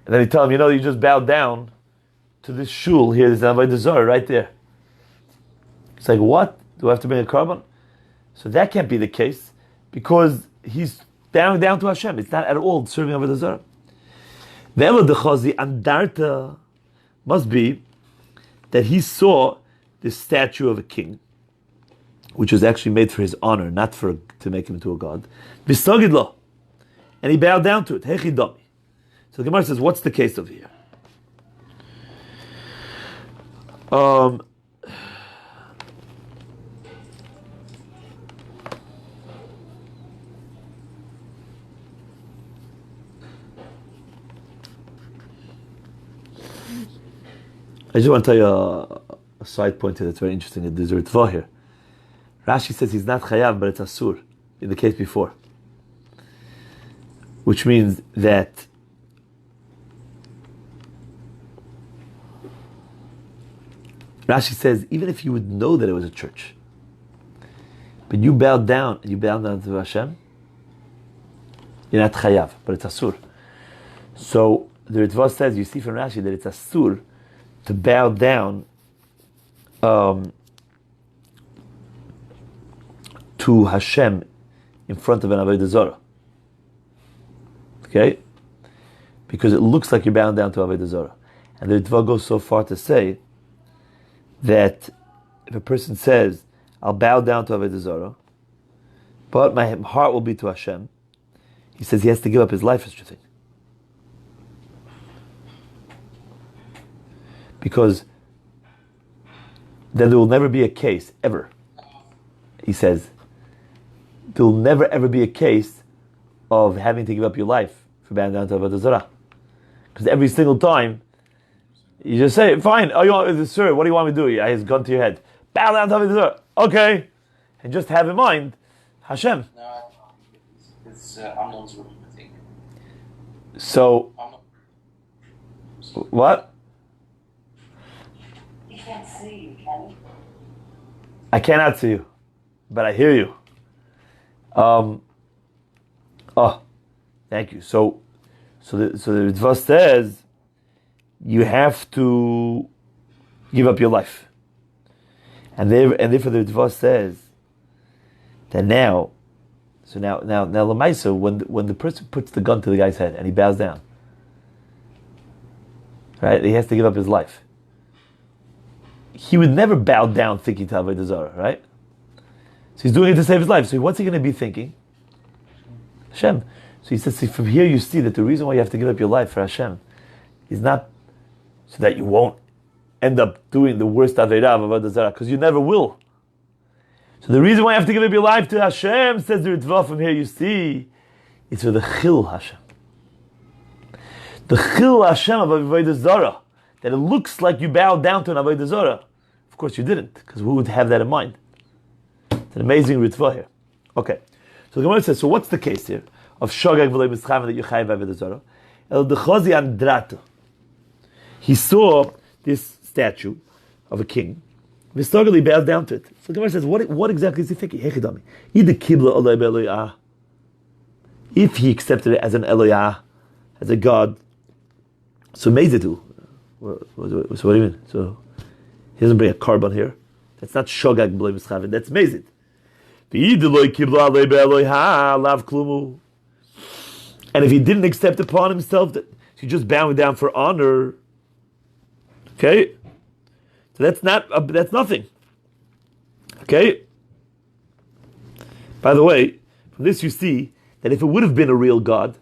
then he tells him, you just bowed down to this shul here. There's an Avodah Zarah right there. It's like, what? Do I have to bring a korban? So that can't be the case because he's bowing down to Hashem. It's not at all serving Avodah Zarah. The Chazi Andarta must be that he saw this statue of a king, which was actually made for his honor, not to make him into a god. V'sagidlo, and he bowed down to it. Hechidami. So the Gemara says, what's the case over here? I just want to tell you a side point here that's very interesting. There's a ritva here. Rashi says he's not chayav, but it's asur, in the case before. Which means that Rashi says, even if you would know that it was a church, but you bowed down, and you bowed down to Hashem, you're not chayav, but it's asur. So the ritva says, you see from Rashi that it's asur to bow down to Hashem in front of an Avodah Zarah. Okay? Because it looks like you're bowing down to Avodah Zarah. And the Ritva goes so far to say that if a person says, I'll bow down to Avodah Zarah, but my heart will be to Hashem, he says he has to give up his life as a thing. Because then there will never be a case, ever. He says, there will never ever be a case of having to give up your life for bowing down to Avodah Zarah. Because every single time, you just say, fine, sir, what do you want me to do? I his gun to your head. Bow down to Avodah Zarah. Okay. And just have in mind, Hashem. No, it's Amnon's room, I think. So, what? Can't see you, can you? I cannot see you, but I hear you. Thank you. So the Ritva says you have to give up your life, and therefore the Ritva says that now Lamaisa, when the person puts the gun to the guy's head and he bows down, right? He has to give up his life. He would never bow down thinking to Avodah Zarah, right? So he's doing it to save his life. So what's he going to be thinking? Hashem. So he says, see, from here you see that the reason why you have to give up your life for Hashem is not so that you won't end up doing the worst Aveirah of Avodah Zarah, because you never will. So the reason why you have to give up your life to Hashem, says the Ritva, from here you see, it's for the Chil Hashem. The Chil Hashem of Avodah Zarah. That it looks like you bowed down to an Avodah Zarah. Of course you didn't, because who would have that in mind? It's an amazing ritva here. Okay, so the Gemara says, so what's the case here of Shogeg v'lo mischaven that you chayav Avodah Zarah? El dechazi andrata. He saw this statue of a king. V'stogel, he bowed down to it. So the Gemara says, what exactly is he thinking? Hechidami. Ida kibla olay be'eloyah. If he accepted it as an Eloyah, as a god, so mezidu. So what do you mean? So he doesn't bring a korban here. That's not shogag b'loy mischaven. That's mezid. And if he didn't accept upon himself that he's just bowing down for honor, okay, so that's nothing. Okay, By the way, from this you see that if it would have been a real God,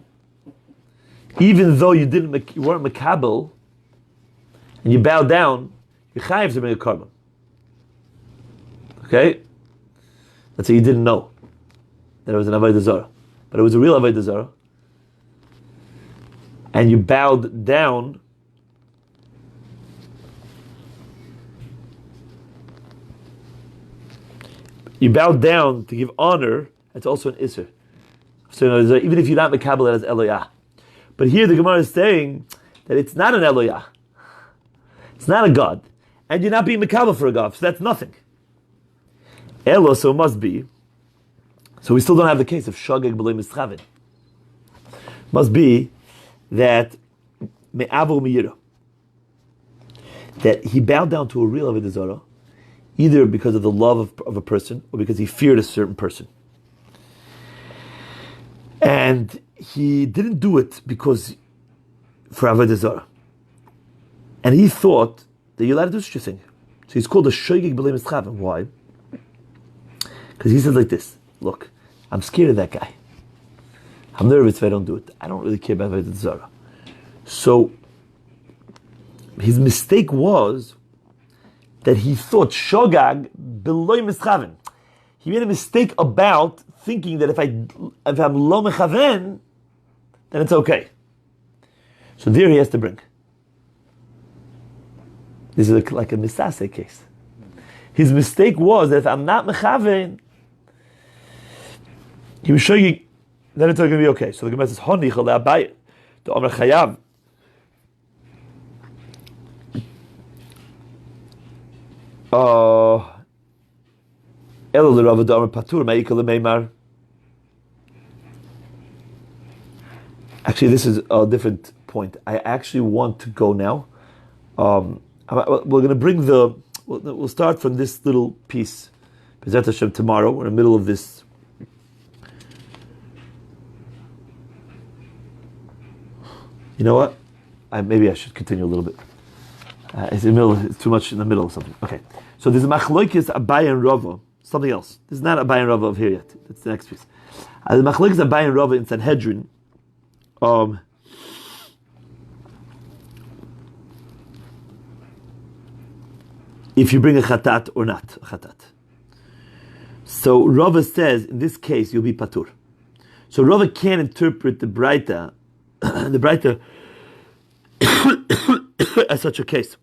even though you weren't makabel, and you bow down, you're chayiv to bring a korban. Okay? Let's say you didn't know that it was an avodah zarah, but it was a real avodah zarah, and you bowed down. You bowed down to give honor. That's also an isser. So even if you're not makabel, that is Eloyah. But here the Gemara is saying that it's not an Eloyah. It's not a God. And you're not being makabel for a God, so that's nothing. Elo, so it must be. So we still don't have the case of Shogeg B'loi Mischavin. Must be that Me'avo Me'yira. That he bowed down to a real Avodah Zarah, either because of the love of a person or because he feared a certain person. And he didn't do it because for Avodah Zarah. And he thought that you're allowed to do such a thing. So he's called a Shogeg B'loi Mischavin. Why? Because he says like this, look, I'm scared of that guy. I'm nervous if I don't do it. I don't really care about Avodah Zarah. So his mistake was that he thought Shogag B'loi Mischavin. He made a mistake about thinking that if I'm lo mechaven, then it's okay. So there he has to bring. This is like a misase case. His mistake was that if I'm not mechaven, he was showing then it's going to be okay. So the Gemara says, "Honi chalei abayit." The Omer Chayav. Elo l'Rav the Omer Patur me'ikal le'meimar. Actually, this is a different point. I actually want to go now. We're going to bring we'll start from this little piece. B'ezrat Hashem tomorrow. We're in the middle of this. You know what? Maybe I should continue a little bit. It's in the middle. It's too much in the middle of something. Okay. So there's a machlokes Abaye and Rava. Something else. This is not Abaye and Rava of here yet. That's the next piece. The machlokes Abaye and Rava in Sanhedrin. If you bring a chatat or not a chatat. So Rava says in this case you'll be patur. So Rava can't interpret the Braita, the Braita as such a case.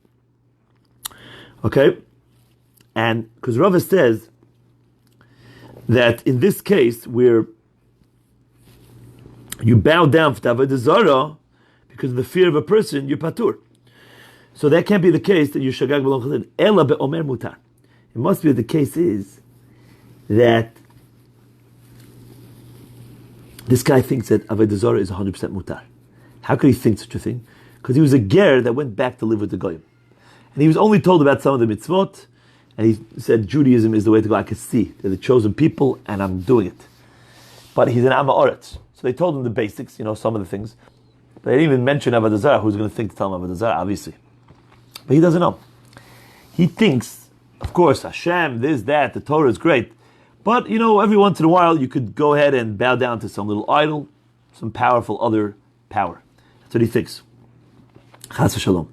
Okay? And because Rava says that in this case where you bow down for Avodah Zarah because of the fear of a person, you're patur. So that can't be the case that you shagag b'lo chazid. Ela be'omer mutar. It must be that the case is that this guy thinks that Avodah Zarah is 100% mutar. How could he think such a thing? Because he was a ger that went back to live with the goyim. And he was only told about some of the mitzvot, and he said Judaism is the way to go. I could see they're the chosen people, and I'm doing it. But he's an Am Ha'aretz. So they told him the basics, some of the things. But they didn't even mention Avodah Zarah. Who's going to think to tell him Avodah Zarah, obviously. But he doesn't know. He thinks, of course, Hashem, this, that, the Torah is great. But, every once in a while, you could go ahead and bow down to some little idol, some powerful other power. That's what he thinks. Chas v'shalom.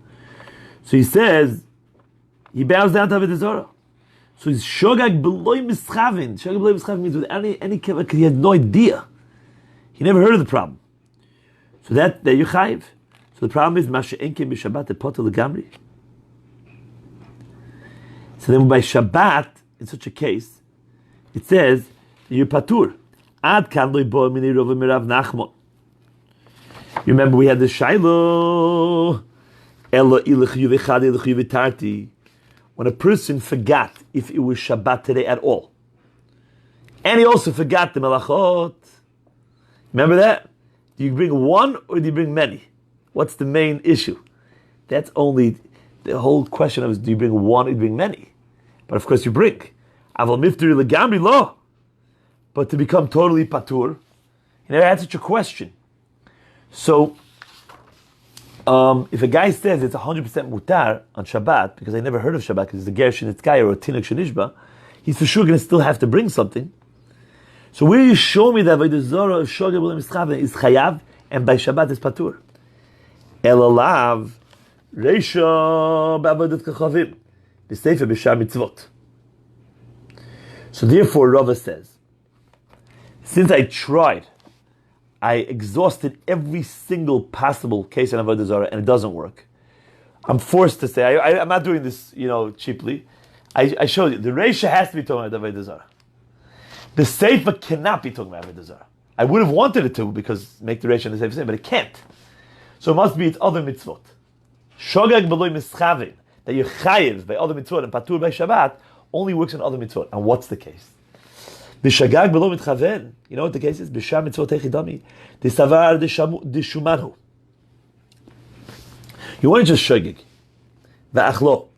So he says, he bows down to Avodah Zarah. So he's shogag b'loi mischavin. Shogag b'loi mischavin means with any because he had no idea. He never heard of the problem. So that you chayiv. So the problem is mashe enke b'Shabbat epotel legamri. So then by Shabbat, in such a case, it says you're patur. Ad kan lo bo mini Rav Mirav Nachman. You remember we had the Shiloh. When a person forgot if it was Shabbat today at all. And he also forgot the melachot. Remember that? Do you bring one or do you bring many? What's the main issue? That's only the whole question of do you bring one or do you bring many? But of course you bring. Aval mifteri legamri lo. But to become totally patur, he never had such a question. So, if a guy says it's 100% mutar on Shabbat, because I never heard of Shabbat, because it's a ger shenitzkaya or a tinuk shenishba, he's for sure going to still have to bring something. So where you show me that by the Zorah of Shogeg B'Lo Mischaven is Chayav, and by Shabbat is Patur. Elalav, Reisha B'Avodat Kachavim, the Sefer B'Shar Mitzvot. So therefore, Rava says, since I tried, I exhausted every single possible case in Avodah Zarah, and it doesn't work. I'm forced to say, I'm not doing this, cheaply. I showed you, the Reisha has to be talking about Avodah Zarah. The Sefer cannot be talking about Avodah Zarah. I would have wanted it to, because make the Reisha and the Sefer same, but it can't. So it must be its other mitzvot. Shogeg B'Lo Mischavin, that you're chayiv by other mitzvot and patur by Shabbat, only works on other mitzvot. And what's the case? B'shagag B'Lo Mitchaven, you know what the case is? B'shar mitzvot echidami, Disavar Dishumanhu. You want to just shogeg. V'achlo.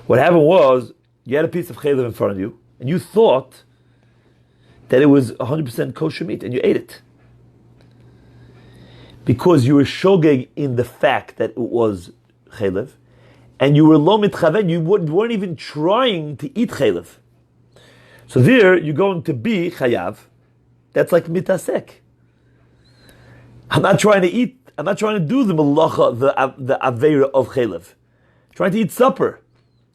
What happened was, you had a piece of chaylev in front of you, and you thought that it was 100% kosher meat, and you ate it. Because you were shogeg in the fact that it was chaylev, and you were lo mitchaven, you weren't even trying to eat chaylev. So there, you're going to be chayav. That's like mitasek. I'm not trying to eat, I'm not trying to do the malacha, the aveira of chaylev. I'm trying to eat supper.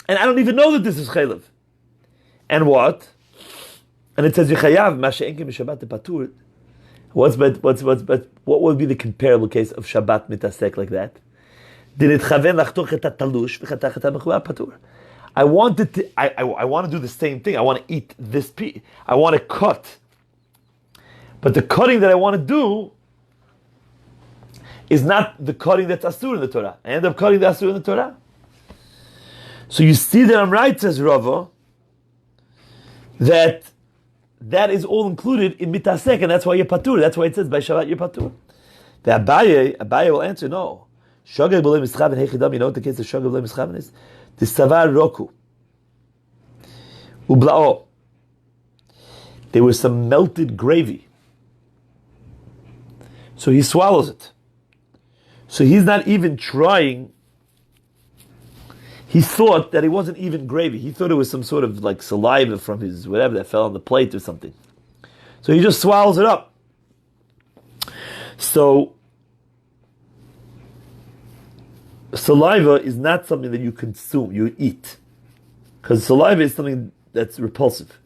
And I don't even know that this is chaylev. And what? And it says Yechayav Masha'enkim Shabbat Patur. What would be the comparable case of Shabbat mitasek like that? Did it chaven lachtoch et talush v'chatach et mechubar patur? I want to do the same thing. I want to eat this piece. I want to cut. But the cutting that I want to do is not the cutting that's asur in the Torah. I end up cutting the asur in the Torah. So you see that I'm right, says Rava, that is all included in mitasek, and that's why you're patur. That's why it says by Shabbat you're patur. The Abaye will answer, no. Shogeg B'Lo Mischaven Hechidam, you know what the case of Shogeg B'Lo Mischaven is? The Savar Roku. Ubla'o. There was some melted gravy. So he swallows it. So he's not even trying. He thought that it wasn't even gravy. He thought it was some sort of like saliva from his whatever that fell on the plate or something. So he just swallows it up. So saliva is not something that you consume, you eat. Because saliva is something that's repulsive.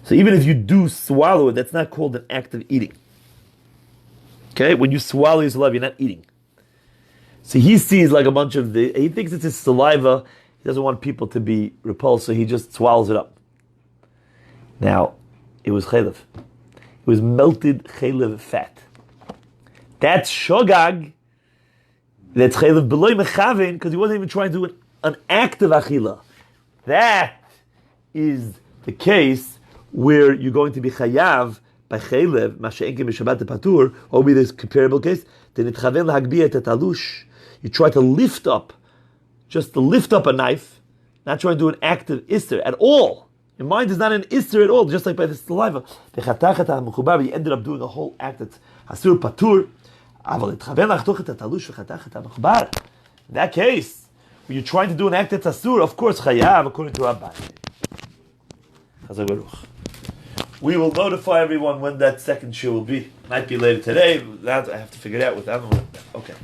So even if you do swallow it, that's not called an act of eating. Okay? When you swallow your saliva, you're not eating. So he sees like a bunch of he thinks it's his saliva. He doesn't want people to be repulsed, so he just swallows it up. Now, it was chaylev. It was melted chaylev fat. That's shogag. That's chaylev b'lo mechaven, because he wasn't even trying to do an act of achila. That is the case where you're going to be chayav by chaylev, masha'enkim b'shabbat patur, or will be this comparable case. Then it chaven lahagbiya et talush. You try to lift up a knife, not trying to do an act of ister at all. Your mind is not an ister at all, just like by the saliva. You ended up doing a whole act that's asur patur. In that case, when you're trying to do an act that's asur, of course, chayav, according to Rabbi. We will notify everyone when that second shiur will be. Might be later today. That I have to figure it out with that. Okay.